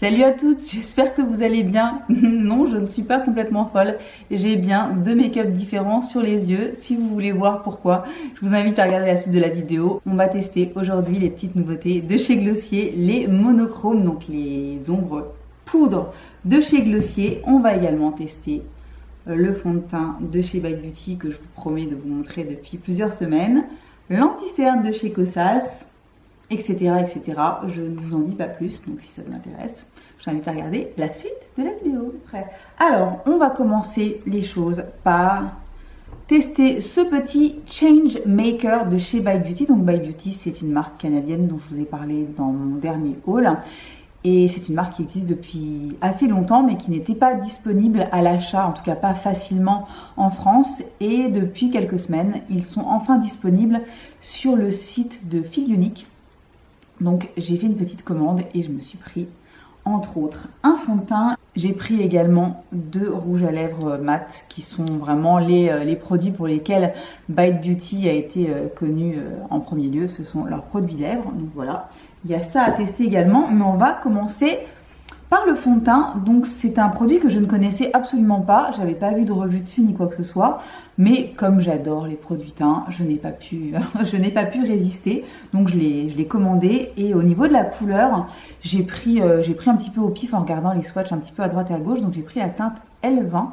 Salut à toutes, j'espère que vous allez bien. Non, je ne suis pas complètement folle. J'ai bien deux make-up différents sur les yeux. Si vous voulez voir pourquoi, je vous invite à regarder la suite de la vidéo. On va tester aujourd'hui les petites nouveautés de chez Glossier, les monochromes, donc les ombres poudre de chez Glossier. On va également tester le fond de teint de chez Bite Beauty que je vous promets de vous montrer depuis plusieurs semaines, l'anti-cerne de chez Kosas, etc., etc. Je ne vous en dis pas plus, donc si ça vous intéresse, je vous invite à regarder la suite de la vidéo. Prêt? Alors, on va commencer les choses par tester ce petit Change Maker de chez Bite Beauty. Donc Bite Beauty, c'est une marque canadienne dont je vous ai parlé dans mon dernier haul. Et c'est une marque qui existe depuis assez longtemps, mais qui n'était pas disponible à l'achat, en tout cas pas facilement en France. Et depuis quelques semaines, ils sont enfin disponibles sur le site de Fil Unique. Donc j'ai fait une petite commande et je me suis pris, entre autres, un fond de teint. J'ai pris également deux rouges à lèvres mat, qui sont vraiment les produits pour lesquels Bite Beauty a été connu en premier lieu. Ce sont leurs produits lèvres. Donc voilà, il y a ça à tester également. Mais on va commencer par le fond de teint. Donc c'est un produit que je ne connaissais absolument pas. J'avais pas vu de revue dessus ni quoi que ce soit. Mais comme j'adore les produits teints, je n'ai pas pu résister. Donc je l'ai commandé. Et au niveau de la couleur, j'ai pris un petit peu au pif en regardant les swatchs un petit peu à droite et à gauche. Donc j'ai pris la teinte L20.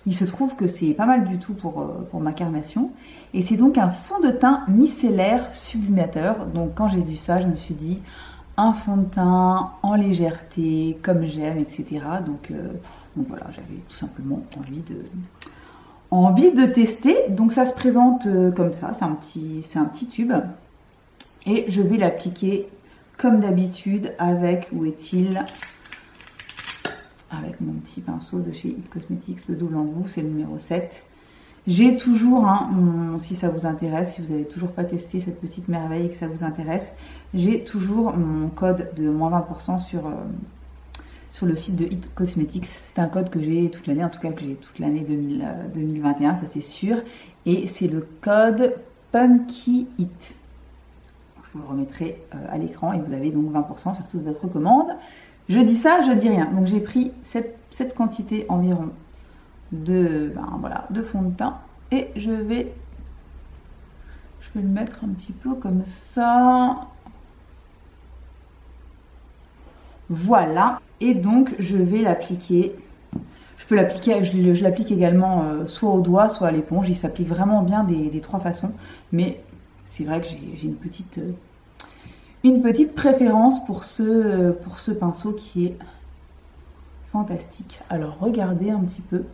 Il se trouve que c'est pas mal du tout pour ma carnation. Et c'est donc un fond de teint micellaire sublimateur. Donc quand j'ai vu ça, je me suis dit un fond de teint en légèreté, comme j'aime, etc. Donc voilà, j'avais tout simplement envie de tester. Donc ça se présente comme ça, c'est un petit tube. Et je vais l'appliquer comme d'habitude avec, où est-il? Avec mon petit pinceau de chez It Cosmetics, le double embout, c'est le numéro 7. J'ai toujours, si ça vous intéresse, si vous n'avez toujours pas testé cette petite merveille et que ça vous intéresse, j'ai toujours mon code de moins 20% sur le site de It Cosmetics. C'est un code que j'ai toute l'année, en tout cas que j'ai toute l'année 2021, ça c'est sûr. Et c'est le code Punky It. Je vous le remettrai à l'écran et vous avez donc 20% sur toute votre commande. Je dis ça, je dis rien. Donc j'ai pris cette quantité environ de fond de teint et je vais le mettre un petit peu comme ça. Voilà. Et donc je vais l'appliquer. Je l'applique également soit au doigt, soit à l'éponge. Il s'applique vraiment bien des trois façons. Mais c'est vrai que j'ai une petite préférence pour ce pinceau qui est fantastique. Alors regardez un petit peu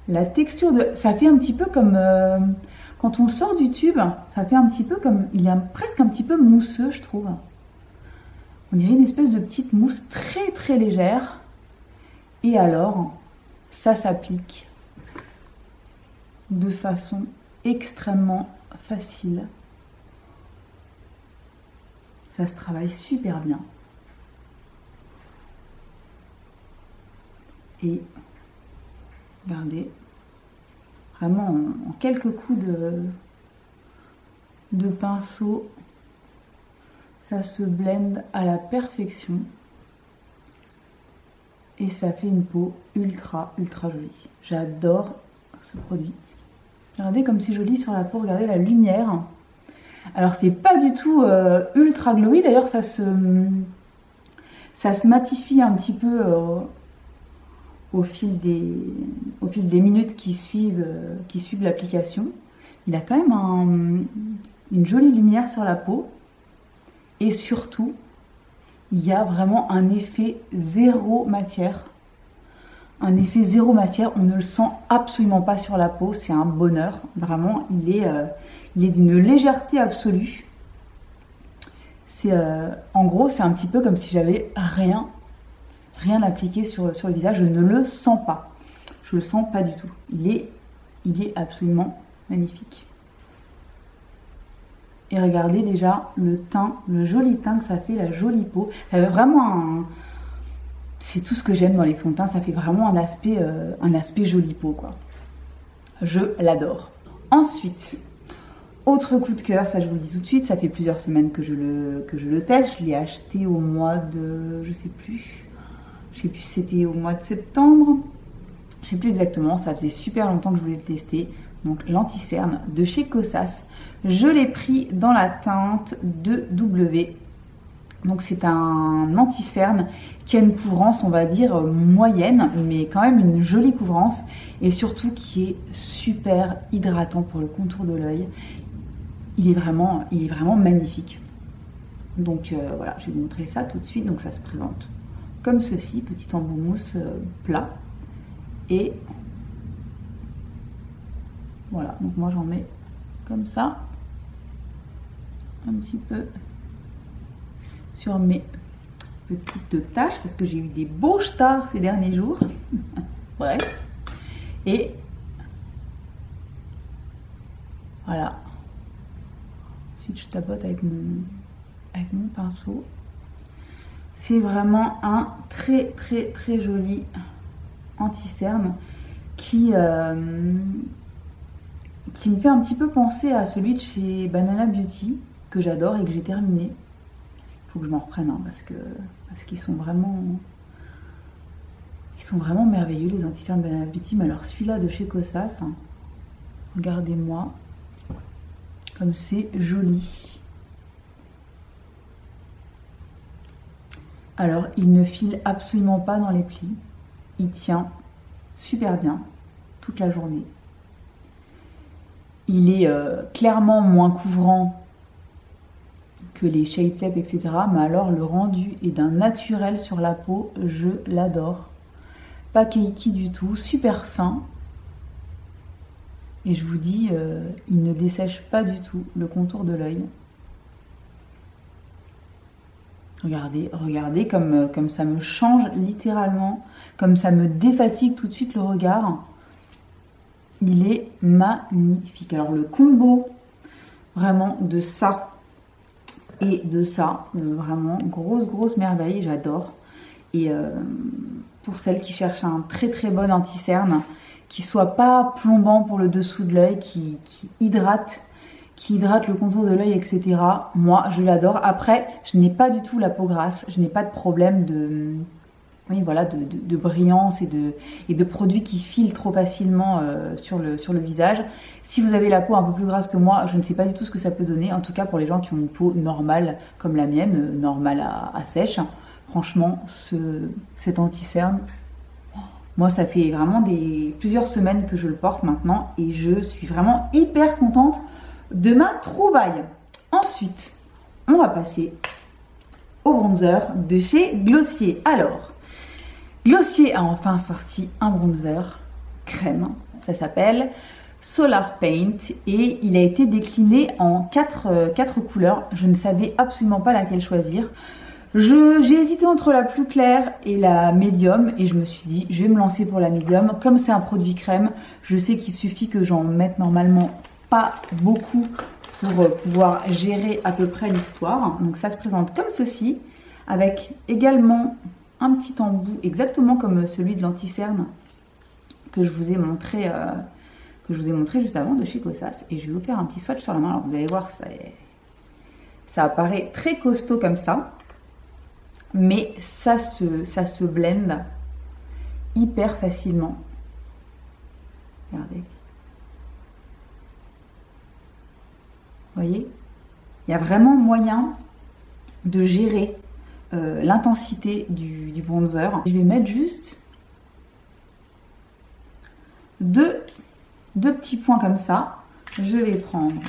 la texture ça fait un petit peu comme quand on le sort du tube, ça fait un petit peu comme, il est presque un petit peu mousseux, je trouve. On dirait une espèce de petite mousse très très légère. Et alors, ça s'applique de façon extrêmement facile. Ça se travaille super bien. Et regardez, vraiment en quelques coups de pinceau, ça se blende à la perfection. Et ça fait une peau ultra jolie. J'adore ce produit. Regardez comme c'est joli sur la peau, regardez la lumière. Alors c'est pas du tout ultra glowy, d'ailleurs ça se matifie un petit peu au fil des minutes qui suivent l'application. Il a quand même une jolie lumière sur la peau. Et surtout, il y a vraiment un effet zéro matière. Un effet zéro matière, on ne le sent absolument pas sur la peau. C'est un bonheur. Vraiment, il est d'une légèreté absolue. En gros, c'est un petit peu comme si j'avais rien appliqué sur le visage. Je ne le sens pas. Je le sens pas du tout. Il est absolument magnifique. Et regardez déjà le teint, le joli teint que ça fait, la jolie peau. Ça fait vraiment c'est tout ce que j'aime dans les fonds de teint. Ça fait vraiment un aspect jolie peau, quoi. Je l'adore. Ensuite, Autre coup de cœur, ça je vous le dis tout de suite, ça fait plusieurs semaines que je le teste. Je l'ai acheté au mois de... je sais plus si c'était au mois de septembre. Je sais plus exactement, ça faisait super longtemps que je voulais le tester. Donc l'anti-cerne de chez Kosas. Je l'ai pris dans la teinte 2W. Donc c'est un anti-cerne qui a une couvrance, on va dire, moyenne, mais quand même une jolie couvrance. Et surtout qui est super hydratant pour le contour de l'œil. Il est vraiment magnifique. Donc voilà, je vais vous montrer ça tout de suite. Donc ça se présente comme ceci, petit embout mousse plat. Et voilà, donc moi j'en mets comme ça, un petit peu sur mes petites taches, parce que j'ai eu des beaux stars ces derniers jours. Bref. Et voilà. Ensuite je tapote avec mon pinceau. C'est vraiment un très joli anti-cerne qui me fait un petit peu penser à celui de chez Banana Beauty que j'adore et que j'ai terminé. Il faut que je m'en reprenne hein, parce qu'ils sont vraiment merveilleux les anti-cernes Banana Beauty. Mais alors celui-là de chez Kosas, hein, regardez-moi comme c'est joli. Alors il ne file absolument pas dans les plis. Il tient super bien toute la journée. Il est clairement moins couvrant que les Shape Tape, etc. Mais alors le rendu est d'un naturel sur la peau, je l'adore. Pas cakey du tout, super fin. Et je vous dis, il ne dessèche pas du tout le contour de l'œil. Regardez comme ça me change littéralement, comme ça me défatigue tout de suite le regard. Il est magnifique. Alors le combo vraiment de ça et de ça, vraiment grosse merveille, j'adore. Et pour celles qui cherchent un très bon anti-cerne, qui soit pas plombant pour le dessous de l'œil, qui hydrate le contour de l'œil, etc. Moi, je l'adore. Après, je n'ai pas du tout la peau grasse. Je n'ai pas de problème de brillance et de produits qui filent trop facilement sur le visage. Si vous avez la peau un peu plus grasse que moi, je ne sais pas du tout ce que ça peut donner. En tout cas, pour les gens qui ont une peau normale, comme la mienne, normale à sèche. Franchement, cet anti-cerne, moi, ça fait vraiment plusieurs semaines que je le porte maintenant. Et je suis vraiment hyper contente de ma trouvaille. Ensuite, on va passer au bronzer de chez Glossier. Alors, Glossier a enfin sorti un bronzer crème. Ça s'appelle Solar Paint et il a été décliné en quatre couleurs. Je ne savais absolument pas laquelle choisir. J'ai hésité entre la plus claire et la médium et je me suis dit, je vais me lancer pour la médium. Comme c'est un produit crème, je sais qu'il suffit que j'en mette normalement pas beaucoup pour pouvoir gérer à peu près l'histoire. Donc ça se présente comme ceci, avec également un petit embout, exactement comme celui de l'anti-cerne que je vous ai montré juste avant de chez Kosas. Et je vais vous faire un petit swatch sur la main. Alors vous allez voir, ça apparaît très costaud comme ça. Mais ça se blende hyper facilement. Regardez. Vous voyez? Il y a vraiment moyen de gérer l'intensité du bronzer. Je vais mettre juste deux petits points comme ça. Je vais prendre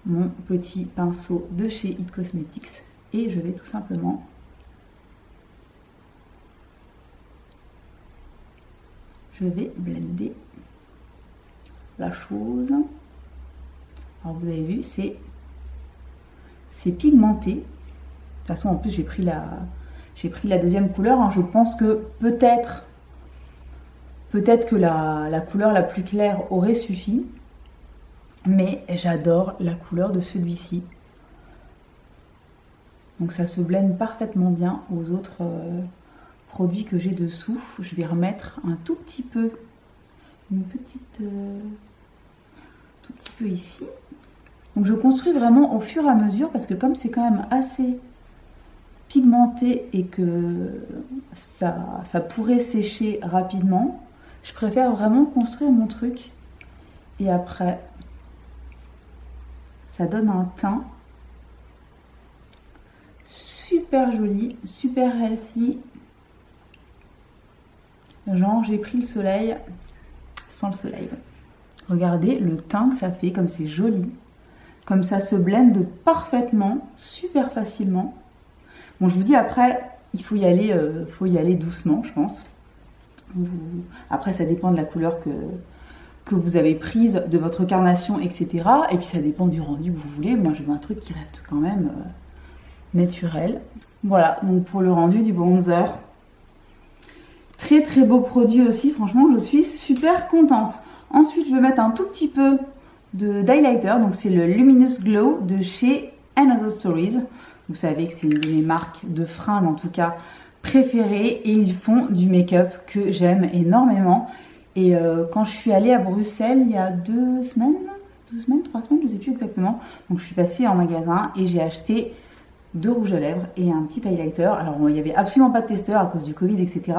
mon petit pinceau de chez It Cosmetics. Et je vais tout simplement blender la chose. Alors vous avez vu, c'est pigmenté. De toute façon, en plus j'ai pris la deuxième couleur. Hein. Je pense que peut-être que la couleur la plus claire aurait suffi. Mais j'adore la couleur de celui-ci. Donc ça se blende parfaitement bien aux autres produits que j'ai dessous. Je vais remettre un tout petit peu, une petite tout petit peu ici. Donc je construis vraiment au fur et à mesure parce que comme c'est quand même assez pigmenté et que ça pourrait sécher rapidement, je préfère vraiment construire mon truc et après ça donne un teint super joli, super healthy. Genre j'ai pris le soleil sans le soleil. Regardez le teint que ça fait, comme c'est joli, comme ça se blende parfaitement, super facilement. Bon, je vous dis après, il faut y aller doucement, je pense. Après, ça dépend de la couleur que vous avez prise, de votre carnation, etc. Et puis ça dépend du rendu que vous voulez. Moi, je veux un truc qui reste quand même naturel. Voilà, donc pour le rendu du bronzer. Très très beau produit aussi, franchement, je suis super contente. Ensuite, je vais mettre un tout petit peu d'highlighter. Donc c'est le Luminous Glow de chez Another Stories. Vous savez que c'est une de mes marques de fringues, en tout cas, préférées. Et ils font du make-up que j'aime énormément. Et quand je suis allée à Bruxelles il y a 2 semaines, 3 semaines, je ne sais plus exactement. Donc je suis passée en magasin et j'ai acheté 2 rouges à lèvres et un petit highlighter. Alors il n'y avait absolument pas de testeur à cause du Covid, etc.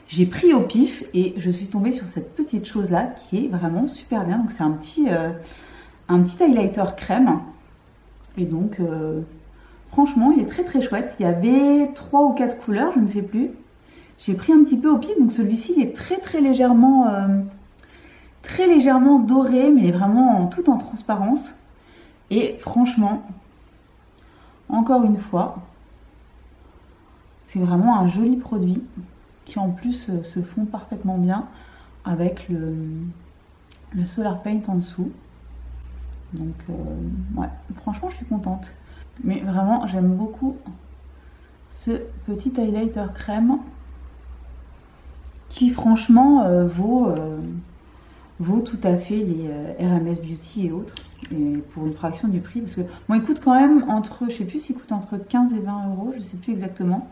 J'ai pris au pif et je suis tombée sur cette petite chose là qui est vraiment super bien. Donc c'est un petit highlighter crème. Et donc franchement il est très très chouette. Il y avait 3 ou 4 couleurs, je ne sais plus. J'ai pris un petit peu au pif, donc celui-ci il est très légèrement doré, mais vraiment tout en transparence. Et franchement, encore une fois, c'est vraiment un joli produit qui en plus se fond parfaitement bien avec le Solar Paint en dessous. Donc ouais, franchement je suis contente. Mais vraiment j'aime beaucoup ce petit highlighter crème qui franchement vaut tout à fait les RMS Beauty et autres, et pour une fraction du prix, parce que bon, il coûte quand même entre, je sais plus s'il coûte entre 15 et 20 euros, je sais plus exactement,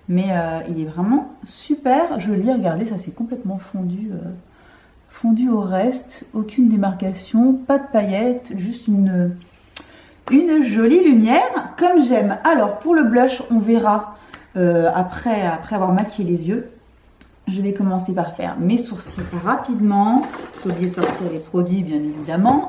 mais il est vraiment super joli. Regardez, ça s'est complètement fondu au reste, aucune démarcation, pas de paillettes, juste une jolie lumière comme j'aime. Alors pour le blush, on verra après avoir maquillé les yeux. Je vais commencer par faire mes sourcils rapidement. J'ai oublié de sortir les produits, bien évidemment.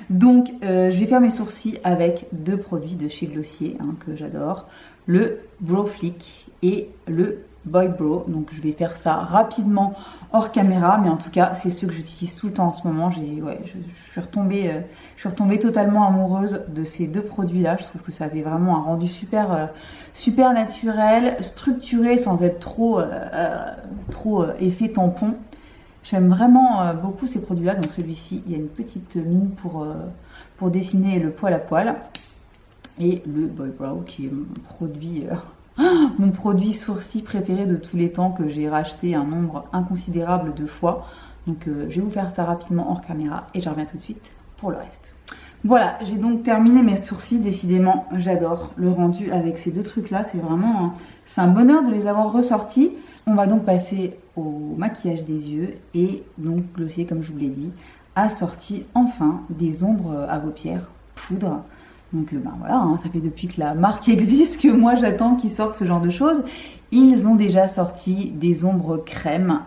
Donc, je vais faire mes sourcils avec 2 produits de chez Glossier, que j'adore. Le Brow Flick et le Boy Brow. Donc, je vais faire ça rapidement hors caméra. Mais en tout cas, c'est ceux que j'utilise tout le temps en ce moment. Je suis retombée totalement amoureuse de ces 2 produits-là. Je trouve que ça avait vraiment un rendu super naturel, structuré, sans être trop effet tampon. J'aime vraiment beaucoup ces produits-là. Donc celui-ci, il y a une petite mine pour dessiner le poil à poil. Et le Boy Brow qui est mon produit sourcil préféré de tous les temps, que j'ai racheté un nombre inconsidérable de fois. Donc je vais vous faire ça rapidement hors caméra et je reviens tout de suite pour le reste. Voilà, j'ai donc terminé mes sourcils. Décidément, j'adore le rendu avec ces 2 trucs-là. C'est un bonheur de les avoir ressortis. On va donc passer au maquillage des yeux. Et donc, Glossier, comme je vous l'ai dit, a sorti enfin des ombres à paupières poudre. Donc, voilà, ça fait depuis que la marque existe que moi, j'attends qu'ils sortent ce genre de choses. Ils ont déjà sorti des ombres crème.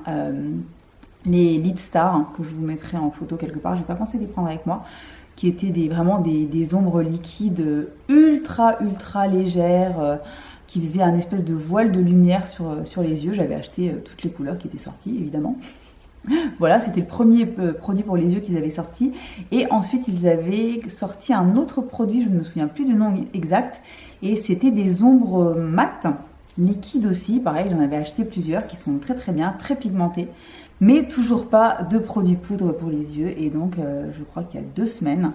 Les Lid Star, que je vous mettrai en photo quelque part. J'ai pas pensé les prendre avec moi. Qui étaient vraiment des ombres liquides ultra légères, qui faisaient un espèce de voile de lumière sur les yeux. J'avais acheté toutes les couleurs qui étaient sorties, évidemment. Voilà, c'était le premier produit pour les yeux qu'ils avaient sorti. Et ensuite, ils avaient sorti un autre produit, je ne me souviens plus du nom exact, et c'était des ombres mates, liquides aussi. Pareil, j'en avais acheté plusieurs qui sont très bien, très pigmentées. Mais toujours pas de produits poudre pour les yeux. Et donc, je crois qu'il y a 2 semaines,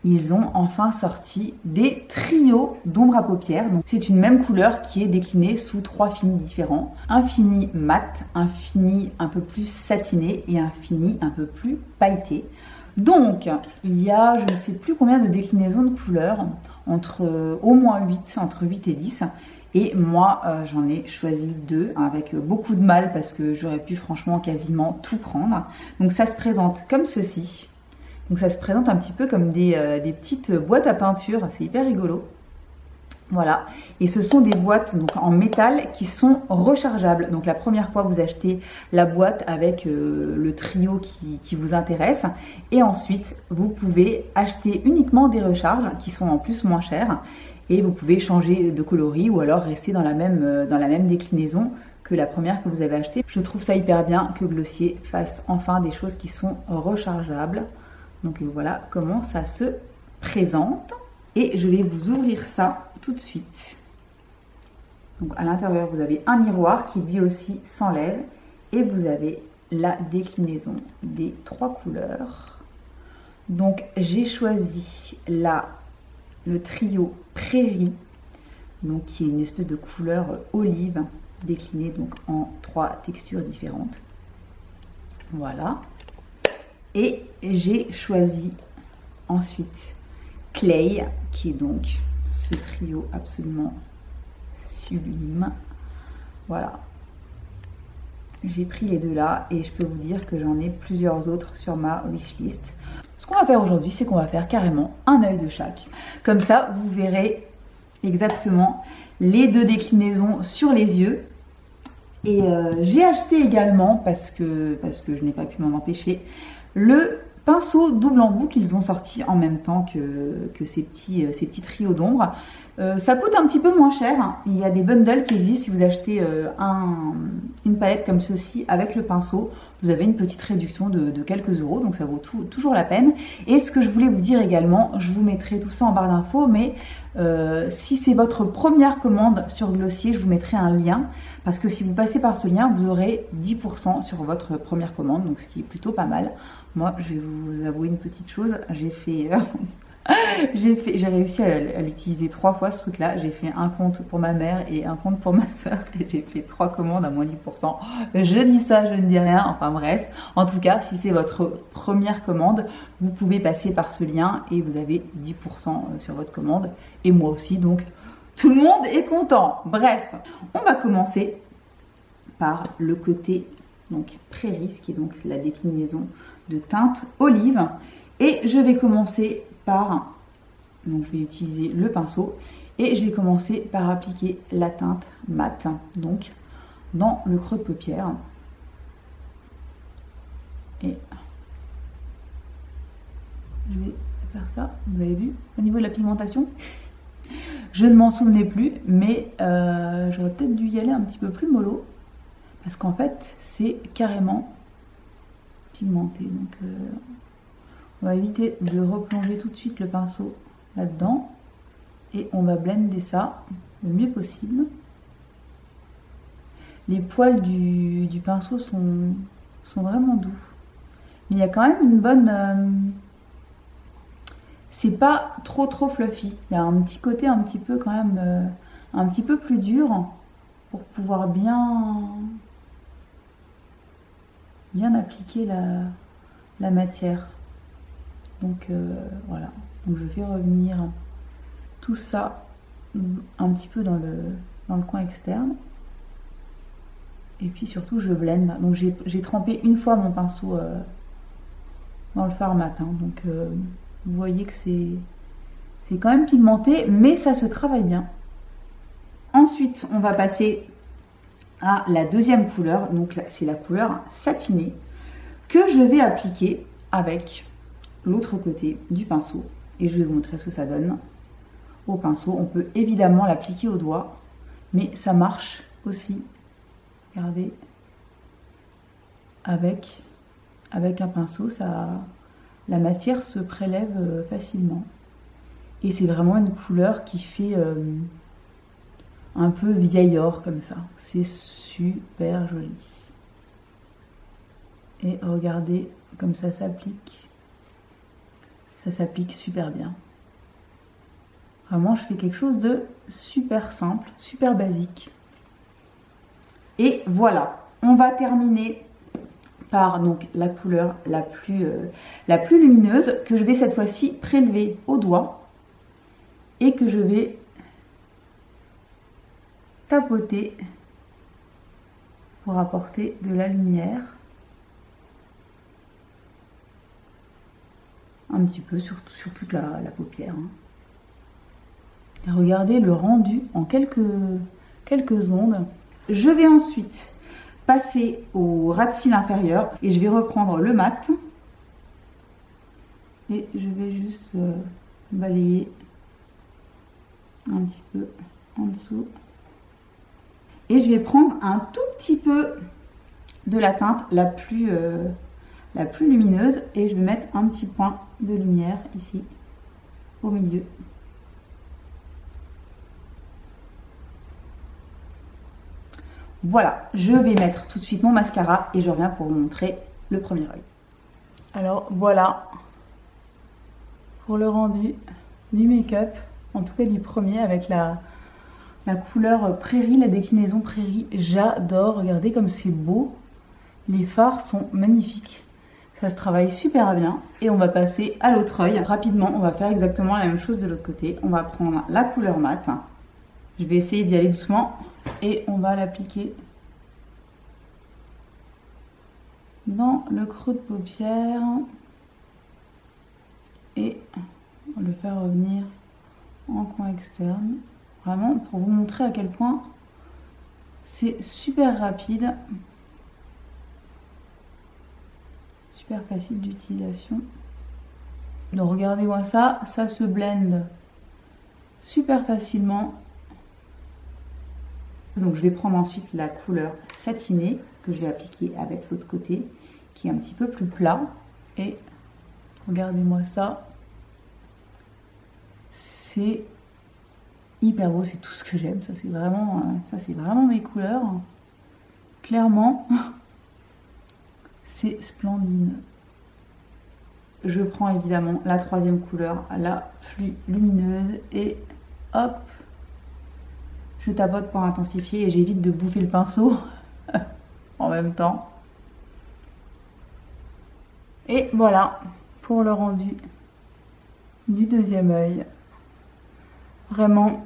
ils ont enfin sorti des trios d'ombres à paupières. Donc, c'est une même couleur qui est déclinée sous 3 finis différents. Un fini mat, un fini un peu plus satiné et un fini un peu plus pailleté. Donc, il y a, je ne sais plus combien de déclinaisons de couleurs, au moins 8, entre 8 et 10. Et moi, j'en ai choisi 2 avec beaucoup de mal parce que j'aurais pu franchement quasiment tout prendre. Donc ça se présente comme ceci. Donc ça se présente un petit peu comme des petites boîtes à peinture, c'est hyper rigolo. Voilà, et ce sont des boîtes donc en métal qui sont rechargeables. Donc la première fois vous achetez la boîte avec le trio qui vous intéresse, et ensuite vous pouvez acheter uniquement des recharges qui sont en plus moins chères, et vous pouvez changer de coloris ou alors rester dans la même déclinaison que la première que vous avez achetée. Je trouve ça hyper bien que Glossier fasse enfin des choses qui sont rechargeables. Donc voilà comment ça se présente. Et je vais vous ouvrir ça tout de suite. Donc à l'intérieur, vous avez un miroir qui lui aussi s'enlève. Et vous avez la déclinaison des 3 couleurs. Donc j'ai choisi le trio Prairie, donc qui est une espèce de couleur olive, déclinée donc en 3 textures différentes. Voilà. Et j'ai choisi ensuite Clay, qui est donc ce trio absolument sublime. Voilà. J'ai pris les deux là et je peux vous dire que j'en ai plusieurs autres sur ma wishlist. Ce qu'on va faire aujourd'hui, c'est qu'on va faire carrément un œil de chaque. Comme ça, vous verrez exactement les 2 déclinaisons sur les yeux. Et j'ai acheté également, parce que je n'ai pas pu m'en empêcher, le pinceau double embout qu'ils ont sorti en même temps que ces petits trios d'ombre. Ça coûte un petit peu moins cher. Il y a des bundles qui existent. Si vous achetez une palette comme ceci avec le pinceau, vous avez une petite réduction de quelques euros. Donc ça vaut toujours la peine. Et ce que je voulais vous dire également, je vous mettrai tout ça en barre d'infos, mais si c'est votre première commande sur Glossier, je vous mettrai un lien. Parce que si vous passez par ce lien, vous aurez 10% sur votre première commande. Donc ce qui est plutôt pas mal. Moi, je vais vous avouer une petite chose. J'ai réussi à l'utiliser 3 fois ce truc là. J'ai fait un compte pour ma mère et un compte pour ma soeur et j'ai fait 3 commandes à moins 10%. Je dis ça, je ne dis rien, enfin bref. En tout cas, si c'est votre première commande, vous pouvez passer par ce lien et vous avez 10% sur votre commande, et moi aussi, donc tout le monde est content. Bref, on va commencer par le côté donc Prairie, ce qui est donc la déclinaison de teinte olive, et je vais commencer par, donc je vais utiliser le pinceau et je vais commencer par appliquer la teinte mat, donc dans le creux de paupière. Et je vais faire ça, vous avez vu, au niveau de la pigmentation, je ne m'en souvenais plus, mais j'aurais peut-être dû y aller un petit peu plus mollo, parce qu'en fait, c'est carrément pigmenté. Donc on va éviter de replonger tout de suite le pinceau là-dedans et on va blender ça le mieux possible. Les poils du pinceau sont vraiment doux, mais il y a quand même une bonne... c'est pas trop fluffy, il y a un petit côté un petit peu quand même un petit peu plus dur pour pouvoir bien appliquer la matière. Donc voilà, donc je fais revenir tout ça un petit peu dans le coin externe, et puis surtout je blende. Donc j'ai trempé une fois mon pinceau dans le fard mat, hein. Donc vous voyez que c'est quand même pigmenté, mais ça se travaille bien. Ensuite on va passer à la deuxième couleur, donc c'est la couleur satinée, que je vais appliquer avec l'autre côté du pinceau, et je vais vous montrer ce que ça donne au pinceau. On peut évidemment l'appliquer au doigt, mais ça marche aussi, regardez, avec un pinceau, la matière se prélève facilement, et c'est vraiment une couleur qui fait un peu vieil or comme ça, c'est super joli. Et regardez comme ça s'applique. Ça s'applique super bien. Vraiment, je fais quelque chose de super simple, super basique. Et voilà, on va terminer par donc la couleur la plus lumineuse, que je vais cette fois-ci prélever au doigt et que je vais tapoter pour apporter de la lumière. un petit peu sur toute la paupière. Hein. Et regardez le rendu en quelques ondes. Je vais ensuite passer au ras de cils inférieur et je vais reprendre le mat. Et je vais juste balayer un petit peu en dessous. Et je vais prendre un tout petit peu de la teinte la plus lumineuse et je vais mettre un petit point de lumière ici au milieu. Voilà, je vais mettre tout de suite mon mascara et je reviens pour vous montrer le premier œil. Alors voilà pour le rendu du make-up, en tout cas du premier avec la couleur prairie, la déclinaison prairie. J'adore, regardez comme c'est beau. Les fards sont magnifiques. Ça se travaille super bien. Et on va passer à l'autre œil. Rapidement, on va faire exactement la même chose de l'autre côté. On va prendre la couleur mat. Je vais essayer d'y aller doucement. Et on va l'appliquer dans le creux de paupière. Et on va le faire revenir en coin externe. Vraiment pour vous montrer à quel point c'est super rapide. Super facile d'utilisation. Donc regardez-moi ça, ça se blende super facilement. Donc je vais prendre ensuite la couleur satinée que je vais appliquer avec l'autre côté qui est un petit peu plus plat. Et regardez-moi ça. C'est hyper beau, c'est tout ce que j'aime. Ça c'est vraiment mes couleurs. Clairement, c'est splendide. Je prends évidemment la troisième couleur, la plus lumineuse, et hop, je tapote pour intensifier et j'évite de bouffer le pinceau en même temps. Et voilà pour le rendu du deuxième œil. Vraiment,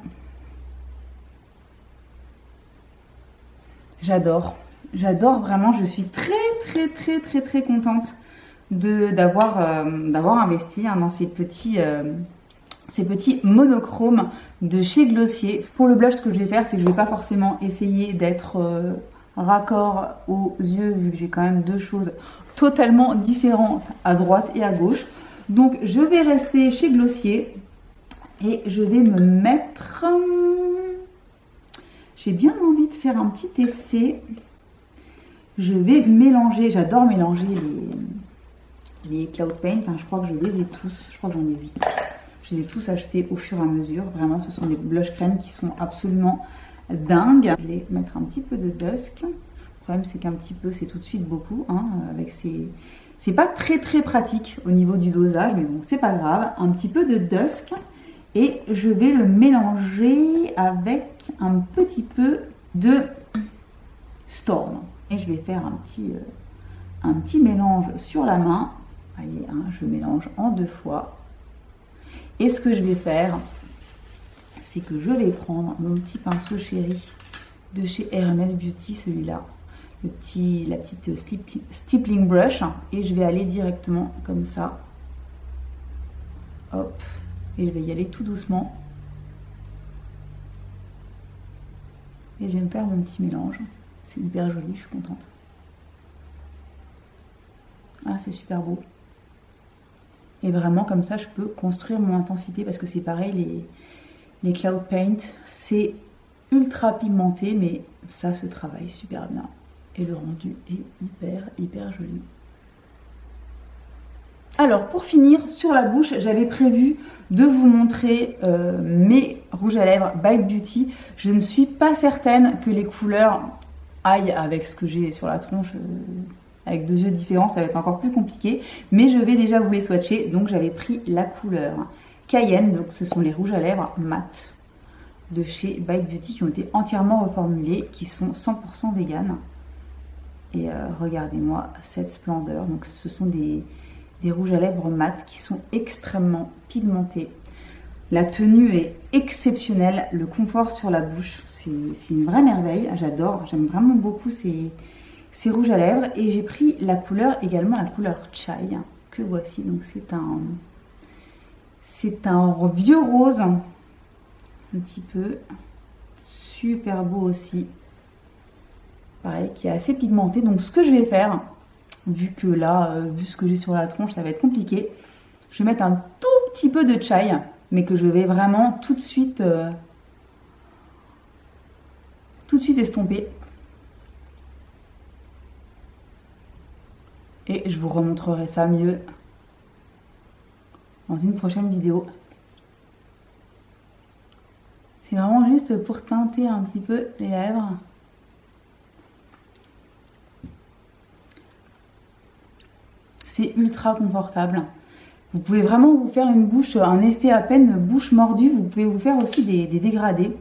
j'adore vraiment. Je suis très contente d'avoir investi dans ces petits monochromes de chez Glossier. Pour le blush, ce que je vais faire, c'est que je vais pas forcément essayer d'être raccord aux yeux, vu que j'ai quand même deux choses totalement différentes à droite et à gauche. Donc je vais rester chez Glossier et je vais me mettre... J'ai bien envie de faire un petit essai. Je vais mélanger, j'adore mélanger les Cloud Paint. Enfin, je crois que je les ai tous, je crois que j'en ai 8. Je les ai tous achetés au fur et à mesure. Vraiment, ce sont des blush crème qui sont absolument dingues. Je vais mettre un petit peu de Dusk. Le problème, c'est qu'un petit peu, c'est tout de suite beaucoup. Hein, avec ces... C'est pas très pratique au niveau du dosage, mais bon, c'est pas grave. Un petit peu de Dusk. Et je vais le mélanger avec un petit peu de Storm. Et je vais faire un petit mélange sur la main. Vous voyez, hein, je mélange en 2 fois. Et ce que je vais faire, c'est que je vais prendre mon petit pinceau chéri de chez Hermès Beauty, celui-là. La petite stippling brush. Et je vais aller directement comme ça. Hop. Et je vais y aller tout doucement. Et je vais me faire mon petit mélange. C'est hyper joli, je suis contente. Ah, c'est super beau. Et vraiment, comme ça, je peux construire mon intensité. Parce que c'est pareil, les Cloud Paint, c'est ultra pigmenté. Mais ça se travaille super bien. Et le rendu est hyper joli. Alors, pour finir, sur la bouche, j'avais prévu de vous montrer mes rouges à lèvres Bite Beauty. Je ne suis pas certaine que les couleurs aillent avec ce que j'ai sur la tronche. Avec 2 yeux différents, ça va être encore plus compliqué. Mais je vais déjà vous les swatcher. Donc, j'avais pris la couleur Cayenne. Donc, ce sont les rouges à lèvres mat de chez Bite Beauty qui ont été entièrement reformulés, qui sont 100% vegan. Et regardez-moi cette splendeur. Donc, ce sont des rouges à lèvres mat qui sont extrêmement pigmentés. La tenue est exceptionnelle, le confort sur la bouche, c'est une vraie merveille. J'adore, j'aime vraiment beaucoup ces rouges à lèvres. Et j'ai pris la couleur également, la couleur Chai, que voici. Donc c'est C'est un vieux rose, un petit peu, super beau aussi. Pareil, qui est assez pigmenté. Donc ce que je vais faire, vu que là, vu ce que j'ai sur la tronche, ça va être compliqué. Je vais mettre un tout petit peu de chai, mais que je vais vraiment tout de suite estomper. Et je vous remontrerai ça mieux dans une prochaine vidéo. C'est vraiment juste pour teinter un petit peu les lèvres. C'est ultra confortable. Vous pouvez vraiment vous faire une bouche, un effet à peine bouche mordue. Vous pouvez vous faire aussi des dégradés.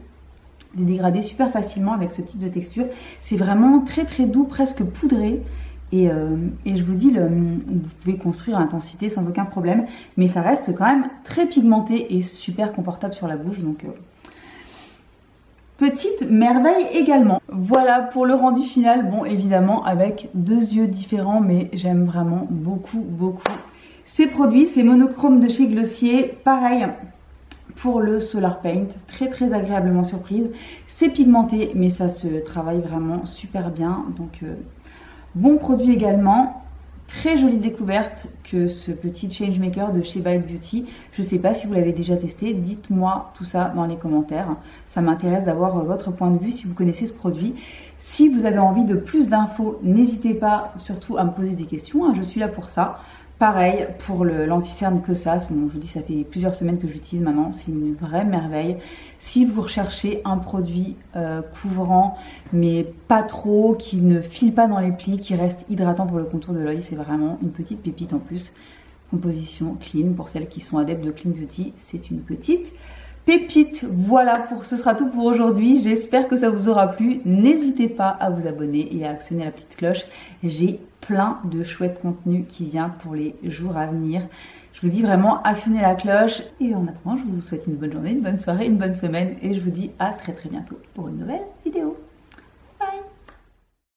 Des dégradés super facilement avec ce type de texture. C'est vraiment très très doux, presque poudré. Et je vous dis, vous pouvez construire l'intensité sans aucun problème. Mais ça reste quand même très pigmenté et super confortable sur la bouche. Donc, petite merveille également. Voilà pour le rendu final. Bon, évidemment, avec deux yeux différents, mais j'aime vraiment beaucoup, beaucoup ces produits. C'est monochrome de chez Glossier. Pareil pour le Solar Paint. Très, très agréablement surprise. C'est pigmenté, mais ça se travaille vraiment super bien. Donc, bon produit également. Très jolie découverte que ce petit Changemaker de chez Bite Beauty. Je ne sais pas si vous l'avez déjà testé, dites-moi tout ça dans les commentaires. Ça m'intéresse d'avoir votre point de vue si vous connaissez ce produit. Si vous avez envie de plus d'infos, n'hésitez pas surtout à me poser des questions, hein, je suis là pour ça. Pareil pour l'anti-cerne Kosas, bon, je vous dis ça fait plusieurs semaines que j'utilise maintenant, c'est une vraie merveille. Si vous recherchez un produit couvrant mais pas trop, qui ne file pas dans les plis, qui reste hydratant pour le contour de l'œil, c'est vraiment une petite pépite en plus. Composition clean, pour celles qui sont adeptes de clean beauty, c'est une petite pépite. Voilà, ce sera tout pour aujourd'hui. J'espère que ça vous aura plu. N'hésitez pas à vous abonner et à actionner la petite cloche. J'ai plein de chouettes contenus qui viennent pour les jours à venir. Je vous dis vraiment, actionnez la cloche. Et en attendant, je vous souhaite une bonne journée, une bonne soirée, une bonne semaine. Et je vous dis à très très bientôt pour une nouvelle vidéo.